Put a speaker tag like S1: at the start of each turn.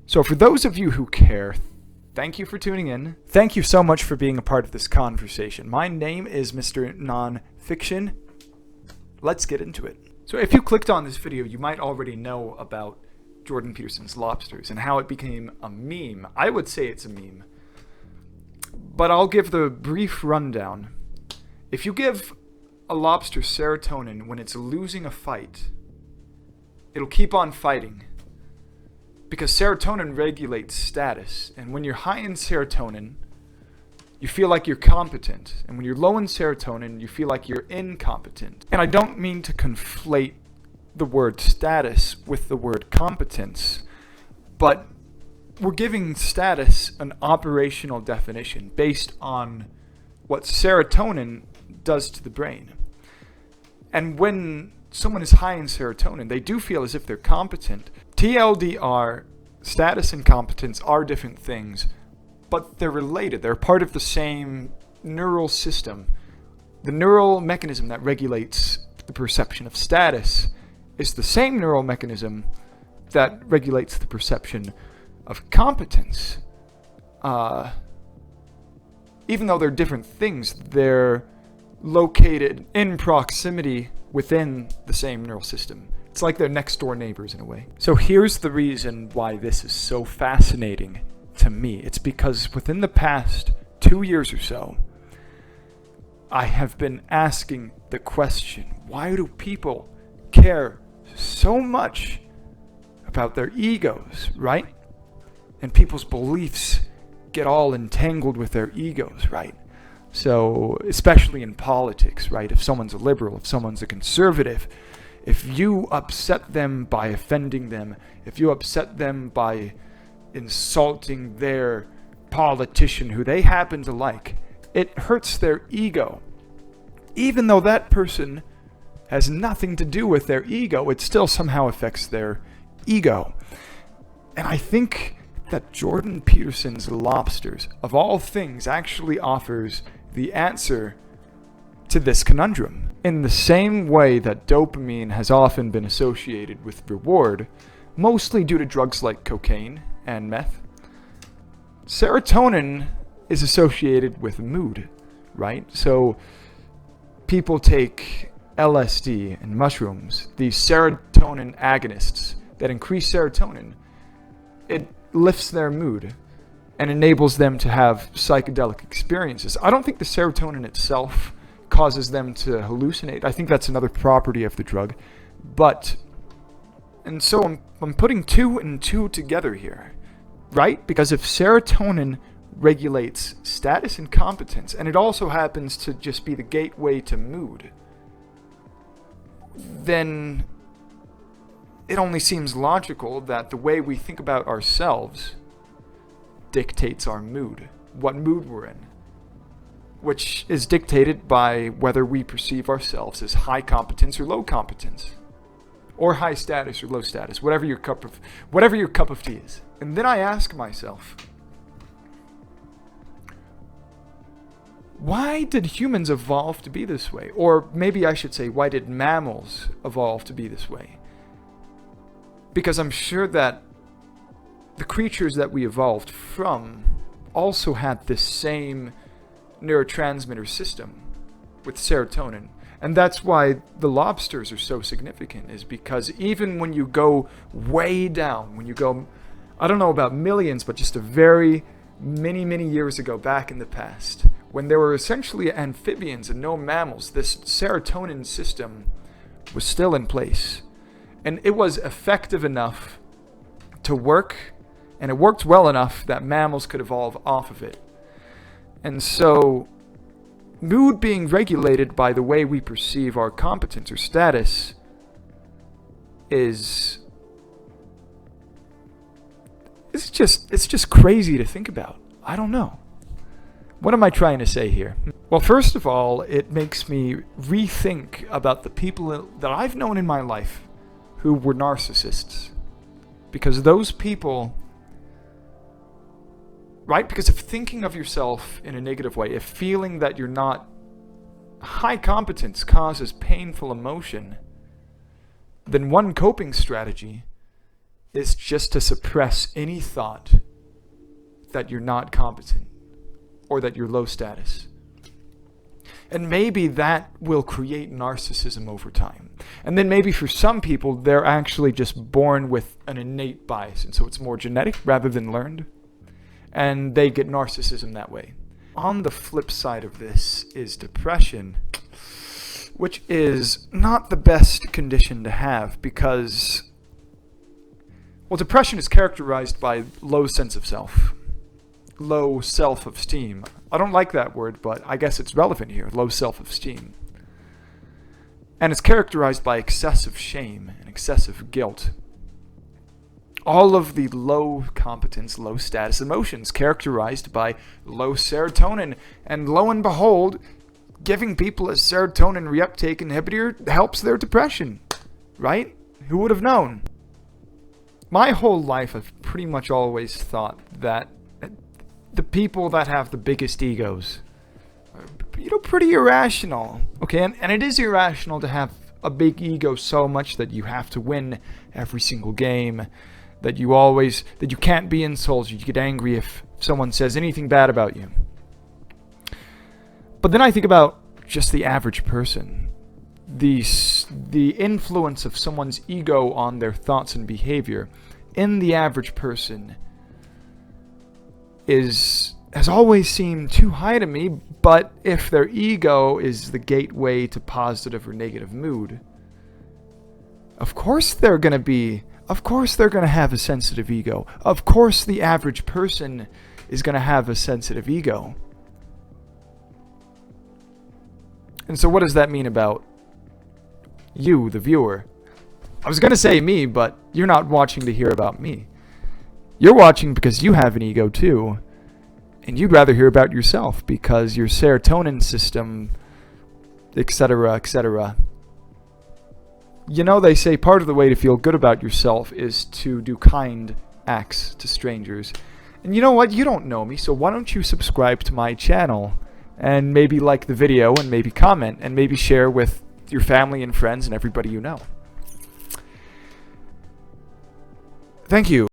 S1: So for those of you who care, thank you for tuning in. Thank you so much for being a part of this conversation. My name is Mr. Nonfiction. Let's get into it. So if you clicked on this video, you might already know about Jordan Peterson's Lobsters and how it became a meme. I would say it's a meme, but I'll give the brief rundown. If you give a lobster serotonin when it's losing a fight, it'll keep on fighting. Because serotonin regulates status, and when you're high in serotonin, you feel like you're competent, and when you're low in serotonin, you feel like you're incompetent. And I don't mean to conflate the word status with the word competence, but we're giving status an operational definition based on what serotonin does to the brain. And when someone is high in serotonin, they do feel as if they're competent. TLDR, status and competence are different things, but they're related. They're part of the same neural system. The neural mechanism that regulates the perception of status is the same neural mechanism that regulates the perception of competence. Even though they're different things, they're located in proximity within the same neural system. It's like they're next door neighbors in a way. So here's the reason why this is so fascinating to me. It's because within the past 2 years or so, I have been asking the question, why do people care so much about their egos, right? And people's beliefs get all entangled with their egos, right? So, especially in politics, right? If someone's a liberal, if someone's a conservative, if you upset them by offending them, if you upset them by insulting their politician who they happen to like, it hurts their ego. Even though that person has nothing to do with their ego, it still somehow affects their ego. And I think that Jordan Peterson's Lobsters, of all things, actually offers the answer to this conundrum. In the same way that dopamine has often been associated with reward, mostly due to drugs like cocaine and meth, serotonin is associated with mood, right? So people take LSD and mushrooms, these serotonin agonists that increase serotonin. It lifts their mood and enables them to have psychedelic experiences. I don't think the serotonin itself causes them to hallucinate. I think that's another property of the drug. And so I'm putting 2 and 2 together here, right? Because if serotonin regulates status and competence, and it also happens to just be the gateway to mood, then it only seems logical that the way we think about ourselves dictates our mood, what mood we're in, which is dictated by whether we perceive ourselves as high competence or low competence, or high status or low status, whatever your cup of tea is. And then I ask myself, why did humans evolve to be this way? Or maybe I should say, why did mammals evolve to be this way? Because I'm sure that the creatures that we evolved from also had this same neurotransmitter system with serotonin. And that's why the lobsters are so significant, is because even when you go way down, when you go, I don't know about millions, but just a very many years ago back in the past, when there were essentially amphibians and no mammals, this serotonin system was still in place. And it was effective enough to work, and it worked well enough that mammals could evolve off of it. And so, mood being regulated by the way we perceive our competence or status it's just crazy to think about. I don't know. What am I trying to say here? Well, first of all, it makes me rethink about the people that I've known in my life who were narcissists. Because those people, right? Because if thinking of yourself in a negative way, if feeling that you're not high competence causes painful emotion, then one coping strategy is just to suppress any thought that you're not competent or that you're low status. And maybe that will create narcissism over time. And then maybe for some people, they're actually just born with an innate bias, and so it's more genetic rather than learned. And they get narcissism that way. On the flip side of this is depression, which is not the best condition to have because, well, depression is characterized by low sense of self, low self-esteem. I don't like that word, but I guess it's relevant here, low self-esteem. And it's characterized by excessive shame and excessive guilt. All of the low competence, low status emotions characterized by low serotonin. And lo and behold, giving people a serotonin reuptake inhibitor helps their depression, right? Who would have known? My whole life I've pretty much always thought that the people that have the biggest egos are, pretty irrational. Okay, and it is irrational to have a big ego so much that you have to win every single game, that you can't be insulted, you get angry if someone says anything bad about you. But then I think about just the average person. The influence of someone's ego on their thoughts and behavior in the average person has always seemed too high to me, but if their ego is the gateway to positive or negative mood, of course they're going to have a sensitive ego. Of course the average person is going to have a sensitive ego. And so what does that mean about you, the viewer? I was going to say me, but you're not watching to hear about me. You're watching because you have an ego too. And you'd rather hear about yourself because your serotonin system, etc., etc. They say part of the way to feel good about yourself is to do kind acts to strangers. And you know what? You don't know me, so why don't you subscribe to my channel and maybe like the video and maybe comment and maybe share with your family and friends and everybody you know. Thank you.